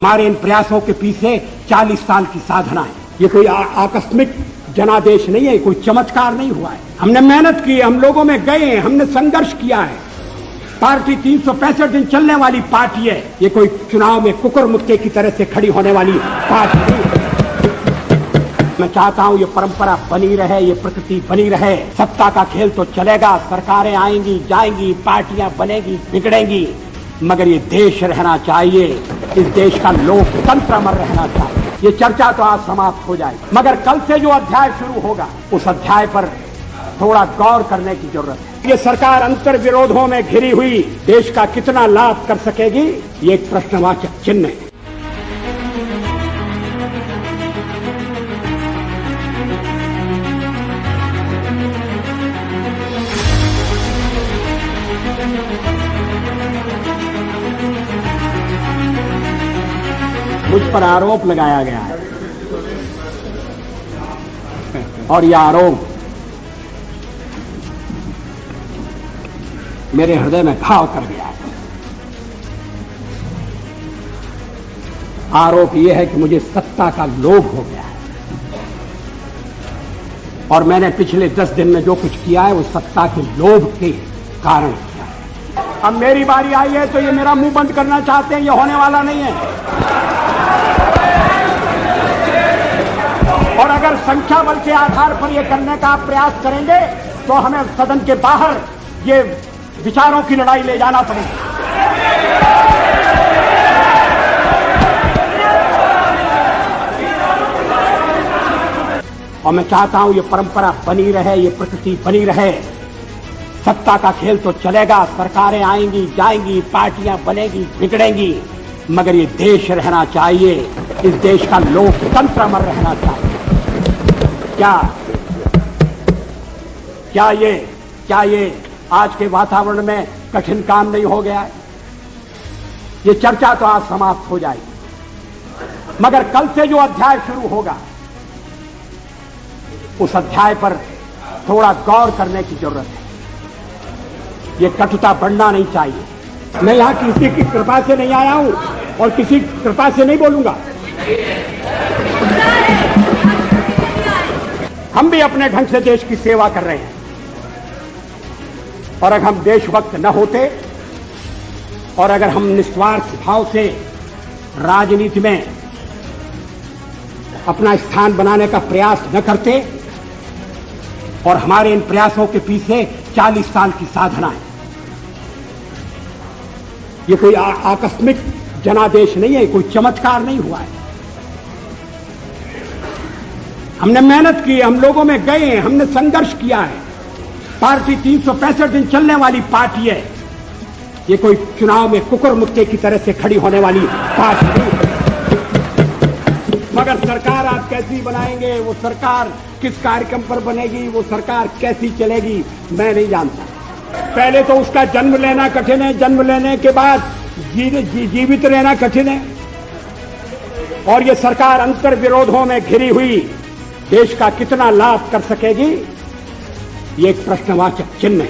हमारे इन प्रयासों के पीछे 40 साल की साधना है। ये कोई आकस्मिक जनादेश नहीं है, कोई चमत्कार नहीं हुआ है। हमने मेहनत की, हम लोगों में गए, हमने संघर्ष किया है। पार्टी 365 दिन चलने वाली पार्टी है। ये कोई चुनाव में कुकुर मुक्के की तरह से खड़ी होने वाली पार्टी नहीं है। मैं चाहता हूं ये परंपरा बनी रहे, ये प्रकृति बनी रहे। सत्ता का खेल तो चलेगा, सरकारें आएंगी जाएंगी, पार्टियां बनेगी बिगड़ेंगी, मगर ये देश रहना चाहिए। इस देश का लोकतंत्र अमर रहना चाहिए। ये चर्चा तो आज समाप्त हो जाएगी, मगर कल से जो अध्याय शुरू होगा उस अध्याय पर थोड़ा गौर करने की जरूरत है। ये सरकार अंतर विरोधों में घिरी हुई देश का कितना लाभ कर सकेगी, ये एक प्रश्नवाचक चिन्ह है। मुझ पर आरोप लगाया गया है और यह आरोप मेरे हृदय में घाव कर गया है। आरोप यह है कि मुझे सत्ता का लोभ हो गया है और मैंने पिछले 10 दिन में जो कुछ किया है वो सत्ता के लोभ के कारण किया है। अब मेरी बारी आई है तो ये मेरा मुंह बंद करना चाहते हैं, ये होने वाला नहीं है। और अगर संख्या बल के आधार पर यह करने का आप प्रयास करेंगे तो हमें सदन के बाहर ये विचारों की लड़ाई ले जाना पड़ेगा। और मैं चाहता हूं ये परंपरा बनी रहे, ये प्रकृति बनी रहे। सत्ता का खेल तो चलेगा, सरकारें आएंगी जाएंगी, पार्टियां बनेगी बिगड़ेंगी, मगर ये देश रहना चाहिए। इस देश का लोकतंत्र अमर रहना चाहिए। क्या ये आज के वातावरण में कठिन काम नहीं हो गया है? ये चर्चा तो आज समाप्त हो जाएगी, मगर कल से जो अध्याय शुरू होगा उस अध्याय पर थोड़ा गौर करने की जरूरत है। ये कटुता बढ़ना नहीं चाहिए। मैं यहां किसी की कृपा से नहीं आया हूं और किसी कृपा से नहीं बोलूंगा। हम भी अपने ढंग से देश की सेवा कर रहे हैं और अगर हम देशभक्त न होते और अगर हम निस्वार्थ भाव से राजनीति में अपना स्थान बनाने का प्रयास न करते और हमारे इन प्रयासों के पीछे 40 साल की साधना है। ये कोई आकस्मिक जनादेश नहीं है, कोई चमत्कार नहीं हुआ है। हमने मेहनत की, हम लोगों में गए, हमने संघर्ष किया है। पार्टी 365 दिन चलने वाली पार्टी है। ये कोई चुनाव में कुकुर मुक्के की तरह से खड़ी होने वाली पार्टी नहीं है। मगर सरकार आप कैसी बनाएंगे, वो सरकार किस कार्यक्रम पर बनेगी, वो सरकार कैसी चलेगी, मैं नहीं जानता। पहले तो उसका जन्म लेना कठिन है, जन्म लेने के बाद जीवित रहना कठिन है। और ये सरकार अंतर विरोधों में घिरी हुई देश का कितना लाभ कर सकेगी, ये एक प्रश्नवाचक चिन्ह है।